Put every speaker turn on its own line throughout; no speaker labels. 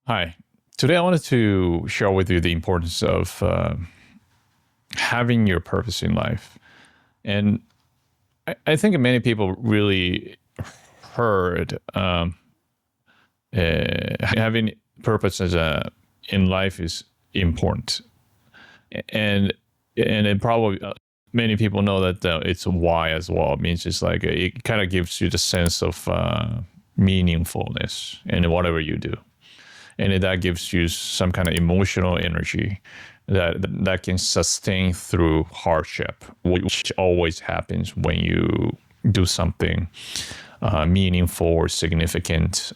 Hi. Today I wanted to share with you the importance of having your purpose in life. And I think many people really heard having purpose as a in life is important. And it probably many people know that it's why as well. It means it's like it kind of gives you the sense of meaningfulness in whatever you do, and that gives you some kind of emotional energy that can sustain through hardship, which always happens when you do something meaningful or significant.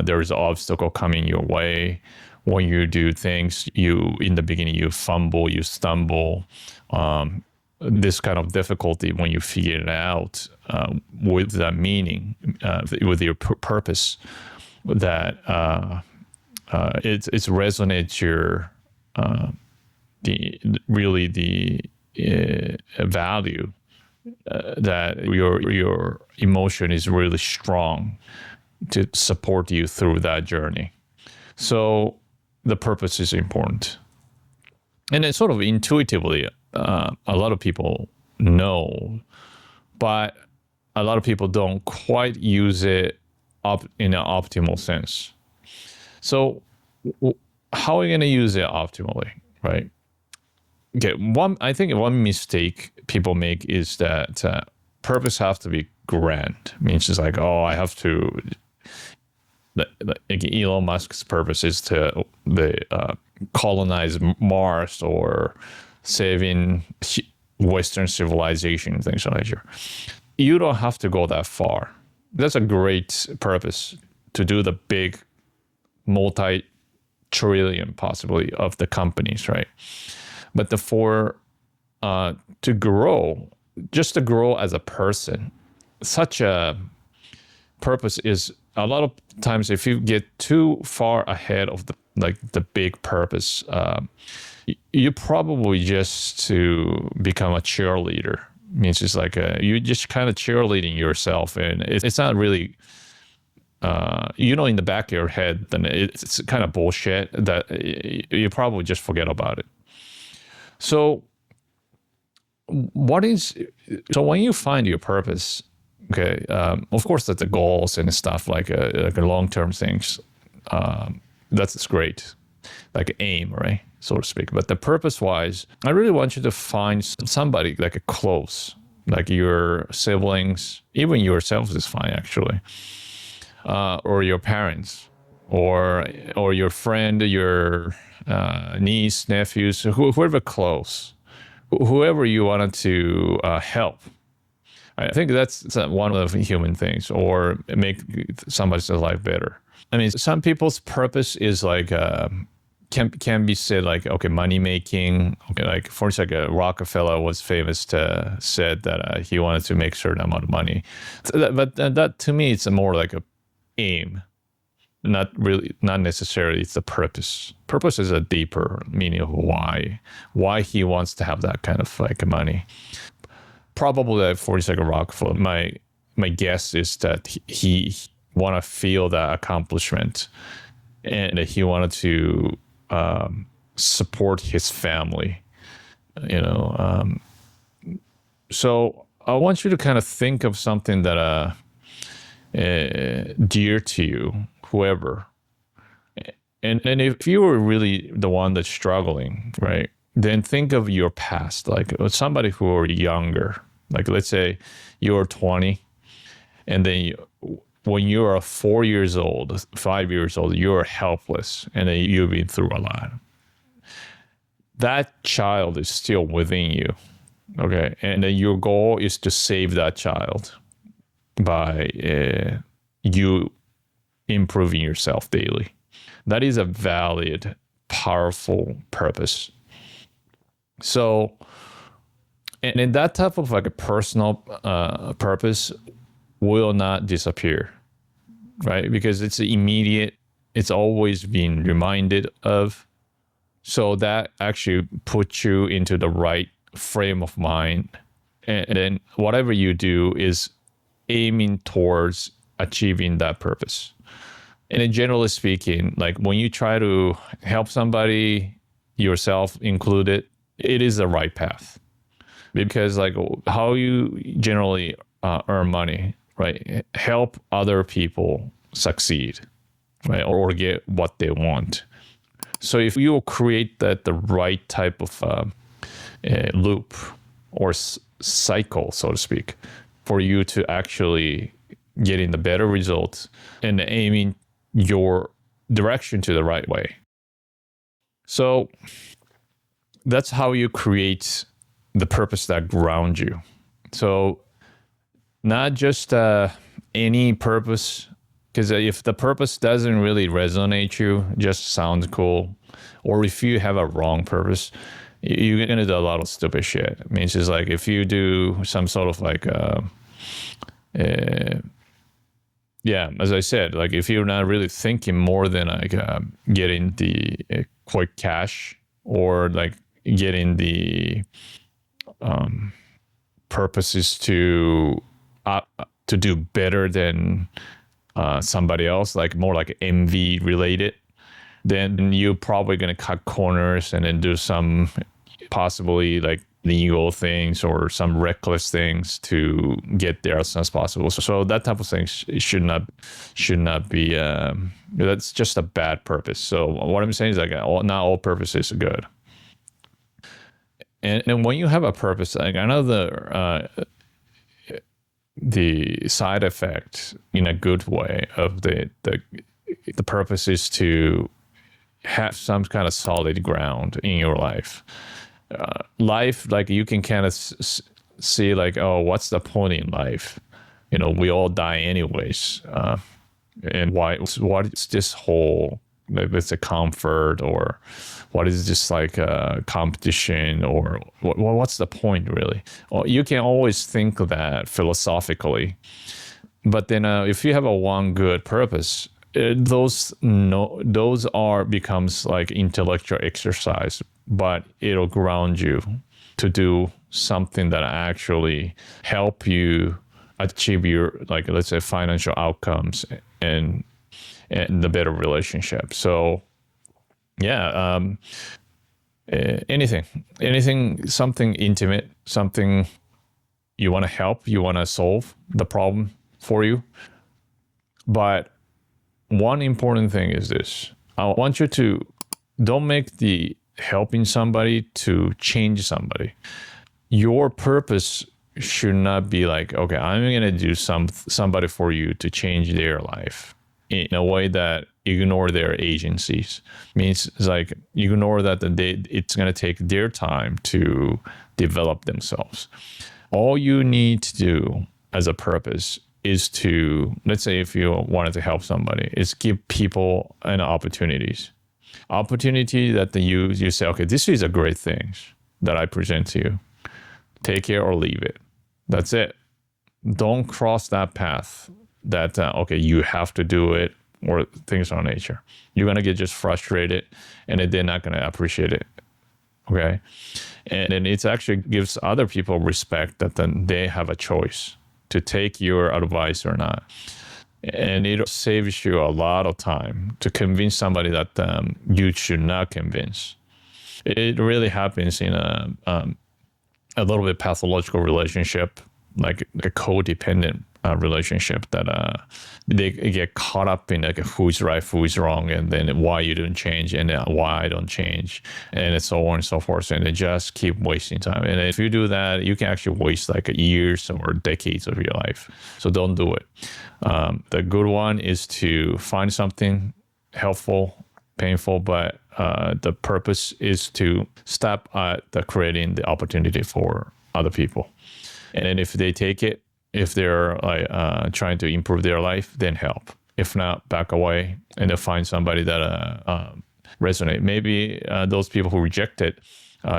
There is an obstacle coming your way. When you do things, you in the beginning you fumble, you stumble. This kind of difficulty when you figure it out with that meaning, with your purpose, that it's resonates your the value, that your emotion is really strong to support you through that journey. So the purpose is important, and it's sort of intuitively a lot of people know, but a lot of people don't quite use it up in an optimal sense. So how are we going to use it optimally, right? Okay, I think one mistake people make is that purpose has to be grand. It means it's like, oh, I have to. Like Elon Musk's purpose is to colonize Mars or saving Western civilization, things like that. You don't have to go that far. That's a great purpose to do the big multi-trillion possibly of the companies, right? But to grow, just to grow as a person, such a purpose is a lot of times if you get too far ahead of the big purpose, you probably just to become a cheerleader. It means it's like you just kind of cheerleading yourself, and it's not really in the back of your head, then it's kind of bullshit that you probably just forget about it. So when you find your purpose, okay, of course that the goals and stuff like a long-term things, that's great, like aim, right, so to speak. But the purpose-wise, I really want you to find somebody like a close, like your siblings, even yourself is fine actually, or your parents, or your friend, your niece, nephews, whoever close, whoever you wanted to help. I think that's one of the human things, or make somebody's life better. I mean, some people's purpose is like can be said like, okay, money making. Okay, like for instance, like Rockefeller was famous to said that he wanted to make a certain amount of money. But that to me, it's more like a aim, not necessarily it's the purpose. Purpose is a deeper meaning of why he wants to have that kind of like money. Probably like 42nd Rockefeller, my guess is that he want to feel that accomplishment, and that he wanted to support his family, so I want you to kind of think of something that dear to you, whoever, and if you were really the one that's struggling, right, then think of your past, like somebody who are younger. Like let's say you're 20, and then when you are 4 years old, 5 years old, you're helpless, and then you've been through a lot. That child is still within you, okay? And then your goal is to save that child by you improving yourself daily. That is a valid, powerful purpose. So, and in that type of like a personal purpose will not disappear, right? Because it's immediate. It's always being reminded of. So that actually puts you into the right frame of mind. And then whatever you do is aiming towards achieving that purpose. And then generally speaking, like when you try to help somebody, yourself included, it is the right path. Because like how you generally earn money, right? Help other people succeed, right? Or get what they want. So if you create the right type of loop or cycle, so to speak, for you to actually getting the better results and aiming your direction to the right way. So that's how you create the purpose that grounds you. So not just any purpose, because if the purpose doesn't really resonate you, just sounds cool, or if you have a wrong purpose, you're gonna do a lot of stupid shit. It means it's like if you do some sort of like yeah, as I said, like if you're not really thinking more than like getting the quick cash, or like getting the purposes to do better than somebody else, like more like envy related, then you're probably going to cut corners and then do some possibly like legal things or some reckless things to get there as soon as possible. So that type of thing should not be. That's just a bad purpose. So what I'm saying is like not all purposes are good. And when you have a purpose, like I know the side effect in a good way of the purpose is to have some kind of solid ground in your life. Life, like you can kind of see like, oh, what's the point in life? We all die anyways. And what is this whole, like it's a comfort, or what is just like a competition, or what's the point really? Well, you can always think of that philosophically, but then if you have a one good purpose, those becomes like intellectual exercise, but it'll ground you to do something that actually help you achieve your, like, let's say, financial outcomes and the better relationship. So yeah, anything, something intimate, something you want to help, you want to solve the problem for you. But one important thing is this: I want you to don't make the helping somebody to change somebody. Your purpose should not be like, okay, I'm gonna do somebody for you to change their life in a way that ignore their agencies. Means it's like ignore that it's gonna take their time to develop themselves. All you need to do as a purpose is to, let's say if you wanted to help somebody, is give people an opportunity that you say, okay, this is a great thing that I present to you. Take it or leave it. That's it. Don't cross that path that, okay, you have to do it, or things of nature. You're going to get just frustrated, and they're not going to appreciate it. Okay. And then it actually gives other people respect that then they have a choice to take your advice or not. And it saves you a lot of time to convince somebody that you should not convince. It really happens in a little bit pathological relationship, like a codependent relationship, that they get caught up in like who's right, who's wrong, and then why you don't change, and why I don't change, and so on and so forth. And they just keep wasting time. And if you do that, you can actually waste like years or decades of your life. So don't do it. The good one is to find something helpful, painful, but the purpose is to stop at creating the opportunity for other people. And then if they take it, if they're like trying to improve their life, then help. If not, back away and then find somebody that resonate. Maybe those people who rejected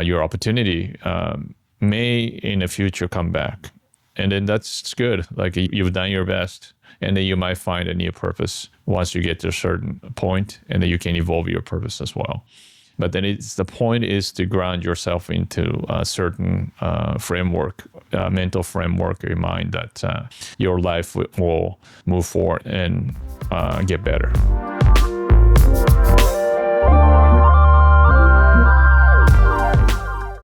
your opportunity may in the future come back. And then that's good. Like you've done your best. And then you might find a new purpose once you get to a certain point, and then you can evolve your purpose as well. But then the point is to ground yourself into a certain framework, mental framework in mind that your life will move forward and get better.